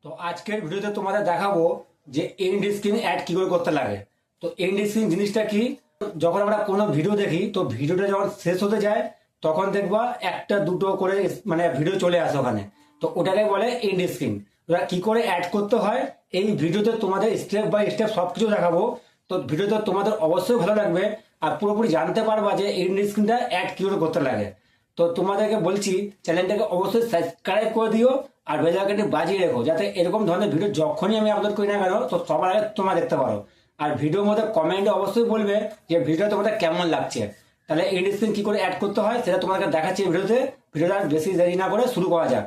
তো আজকের ভিডিওতে তোমাদের দেখাবো যে এন্ড স্ক্রিন অ্যাড কি করে করতে লাগে। তো এন্ড স্ক্রিন জিনিসটা কি, যখন আমরা কোনো ভিডিও দেখি তো ভিডিওটা যখন শেষ হতে যায় তখন দেখবা একটা দুটো করে মানে ভিডিও চলে আসে ওখানে, তো ওটাকে বলে এন্ড স্ক্রিন। ওটা কি করে অ্যাড করতে হয় এই ভিডিওতে তোমাদের স্টেপ বাই স্টেপ সবকিছু দেখাবো। তো ভিডিওতে তোমাদের অবশ্যই ভালো লাগবে আর পুরোপুরি জানতে পারবা যে এন্ড স্ক্রিনটা অ্যাড কি করে করতে লাগে। তো তোমাদেরকে বলছি চ্যানেলটাকে অবশ্যই সাবস্ক্রাইব করে দিও আর বেল আইকনটি বাজিয়ে রেখো, যাতে এরকম ধরনের ভিডিও যখনই আমি আপলোড করি না কেন তো সবার আগে তোমরা দেখতে পারো। আর ভিডিওর মধ্যে কমেন্টে অবশ্যই বলবে যে ভিডিওটা তোমাদের কেমন লাগছে। তাহলে এন্ড স্ক্রিন কি করে অ্যাড করতে হয় সেটা তোমাদেরকে দেখাচ্ছি এই ভিডিওতে। ভিডিওটা বেশি দেরি না করে শুরু করা যাক।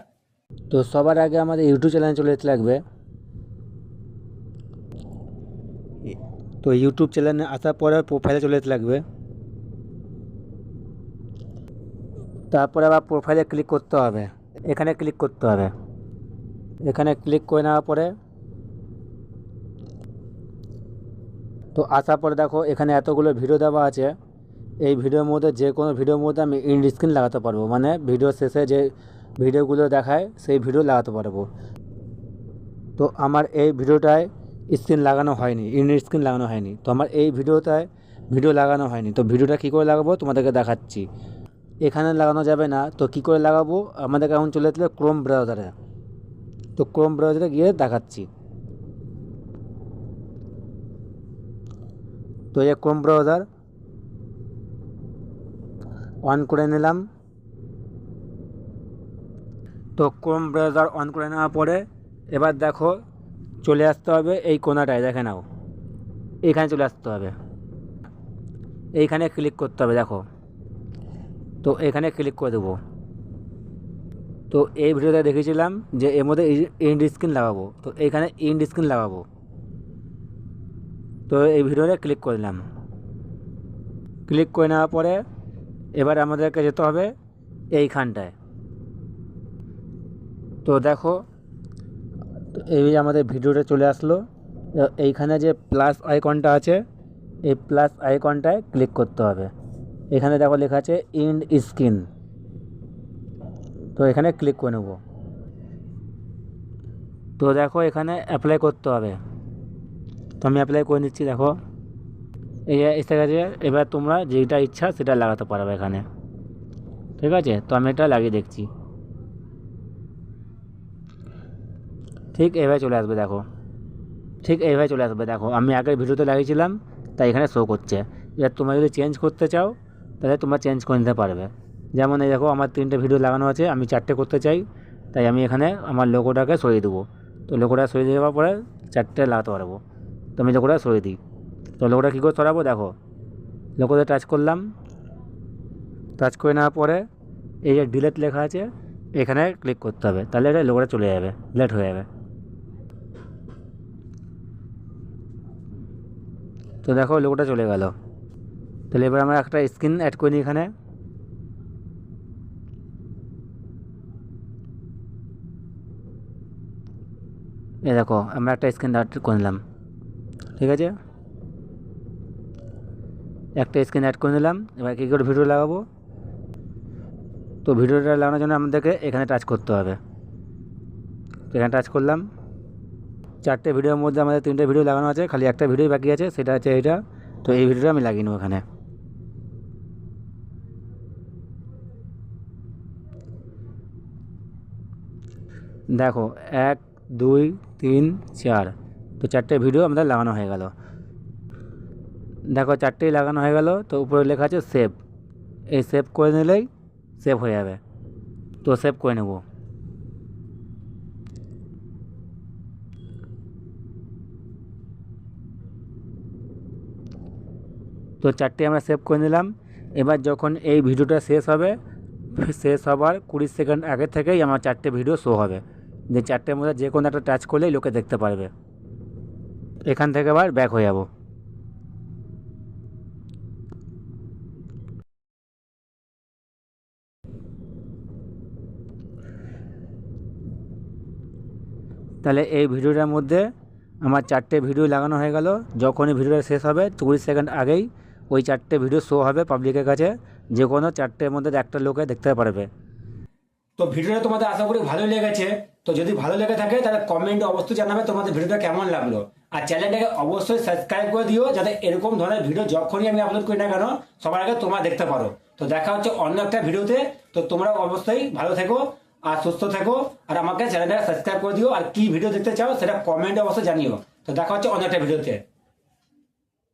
তো সবার আগে আমাদের ইউটিউব চ্যানেলে চলে যেতে লাগবে। তো ইউটিউব চ্যানেলে আসার পরে প্রোফাইলে চলে যেতে লাগবে। তারপরে আবার প্রোফাইলে ক্লিক করতে হবে, এখানে ক্লিক করতে হবে। এখানে ক্লিক করে নেওয়ার পরে তো আসার পরে দেখো এখানে এতগুলো ভিডিও দেওয়া আছে। এই ভিডিওর মধ্যে যে কোনো ভিডিওর মধ্যে আমি এন্ড স্ক্রিন লাগাতে পারবো, মানে ভিডিও শেষে যে ভিডিওগুলো দেখায় সেই ভিডিও লাগাতে পারবো। তো আমার এই ভিডিওটায় স্ক্রিন লাগানো হয়নি, এন্ড স্ক্রিন লাগানো হয়নি। তো আমার এই ভিডিওটায় ভিডিও লাগানো হয়নি, তো ভিডিওটা কী করে লাগাবো তোমাদেরকে দেখাচ্ছি। এখানে লাগানো যাবে না, তো কী করে লাগাবো, আমাদেরকে এখন চলে যেতে ক্রোম ব্রাউজারে। তো ক্রোম ব্রাউজারে গিয়ে দেখাচ্ছি। তো এই ক্রোম ব্রাউজার অন করে নিলাম। তো ক্রোম ব্রাউজার অন করে নেওয়ার পরে এবার দেখো চলে আসতে হবে এই কোণাটায়, দেখে নাও এইখানে চলে আসতে হবে, এইখানে ক্লিক করতে হবে। দেখো তো এখানে ক্লিক করে দেবো। তো এই ভিডিওতে দেখেছিলাম যে এর মধ্যে এন্ড স্ক্রিন লাগাবো, তো এইখানে এন্ড স্ক্রিন লাগাবো। তো এই ভিডিওতে ক্লিক করলাম। ক্লিক করে নেওয়ার পরে এবার আমাদেরকে যেতে হবে এইখানটায়। তো দেখো এই আমাদের ভিডিওটা চলে আসলো। এইখানে যে প্লাস আইকনটা আছে এই প্লাস আইকনটায় ক্লিক করতে হবে। এখানে দেখো লেখা আছে এন্ড স্ক্রিন, তো এখানে ক্লিক করে নেব। তো দেখো এখানে অ্যাপ্লাই করতে হবে, তো আমি অ্যাপ্লাই করে নিচ্ছি। দেখো এই এসে গেছে। এবার তোমরা যেটা ইচ্ছা সেটা লাগাতে পারবে এখানে, ঠিক আছে। তো আমি এটা লাগিয়ে দেখছি, ঠিক এইভাবে চলে আসবে। দেখো ঠিক এইভাবে চলে আসবে। দেখো আমি আগের ভিডিওতে লাগিয়েছিলাম তাই এখানে শো করছে। এবার তোমরা যদি চেঞ্জ করতে চাও তাহলে তোমরা চেঞ্জ করে নিতে পারবে। যেমন এই দেখো আমার 3টে ভিডিও লাগানো আছে, আমি 4টে করতে চাই, তাই আমি এখানে আমার লোগোটাকে সরিয়ে দেবো। তো লোগোটা সরিয়ে দেওয়ার পরে 4টে লাগাতে পারবো। তো আমি লোগোটা সরিয়ে দিই। তো লোগোটা কী করে সরাবো, দেখো লোগোতে টাচ করলাম। টাচ করে নেওয়ার পরে এই যে ডিলেট লেখা আছে এখানে ক্লিক করতে হবে, তাহলে এটা লোগোটা চলে যাবে, ডিলেট হয়ে যাবে। তো দেখো লোগোটা চলে গেল। তাহলে এবার আমরা একটা স্ক্রিন অ্যাড করে নিই এখানে। এই দেখো আমরা একটা স্ক্রিন অ্যাড করে নিলাম, ঠিক আছে। একটা স্ক্রিন অ্যাড করে নিলাম। এবার কী করে ভিডিও লাগাবো, তো ভিডিওটা লাগানোর জন্য আমাদেরকে এখানে টাচ করতে হবে। তো এখানে টাচ করলাম। 4টে ভিডিওর মধ্যে আমাদের 3টে ভিডিও লাগানো আছে, খালি একটা ভিডিও বাকি আছে, সেটা হচ্ছে এইটা। তো এই ভিডিওটা আমি লাগিয়ে নেবো এখানে। দেখো 1 2 3 4, তো 4টে ভিডিও আমাদের লাগানো হয়ে গেল। দেখো 4টেই লাগানো হয়ে গেল। তো উপরে লেখা আছে সেভ, এই সেভ করে নিলেই সেভ হয়ে যাবে। তো সেভ করে নেব। তো 4টে আমরা সেভ করে নিলাম। এবার যখন এই ভিডিওটা শেষ হবে, শেষ হবার 20 সেকেন্ড আগে থেকেই আমার 4টে ভিডিও শো হবে, যে 4টের মধ্যে যে কোনো একটা টাচ করলেই লোকে দেখতে পারবে। এখান থেকে আবার ব্যাক হয়ে যাব। তাহলে এই ভিডিওটার মধ্যে আমার 4টে ভিডিও লাগানো হয়ে গেল। যখনই ভিডিওটা শেষ হবে 20 সেকেন্ড আগেই ওই 4টে ভিডিও শো হবে পাবলিকের কাছে, যে কোনো 4টের মধ্যে একটা লোকে দেখতে পারবে। তো ভিডিওটা তোমাদের আশা করি ভালোই লেগেছে। তো যদি ভালো লেগে থাকে তাহলে কমেন্ট অবশ্যই জানাবে তোমাদের ভিডিওটা কেমন লাগলো। আর চ্যানেলটাকে অবশ্যই সাবস্ক্রাইব করে দিও, যাতে এরকম ধরনের ভিডিও যখনই আমি আপলোড করি না কেন সবার আগে তোমরা দেখতে পারো। তো দেখা হচ্ছে অন্য একটা ভিডিওতে। তো তোমরা অবশ্যই ভালো থেকো আর সুস্থ থেকো, আর আমাকে চ্যানেলটাকে সাবস্ক্রাইব করে দিও, আর কি ভিডিও দেখতে চাও সেটা কমেন্টে অবশ্যই জানিও। তো দেখা হচ্ছে অন্য একটা ভিডিওতে।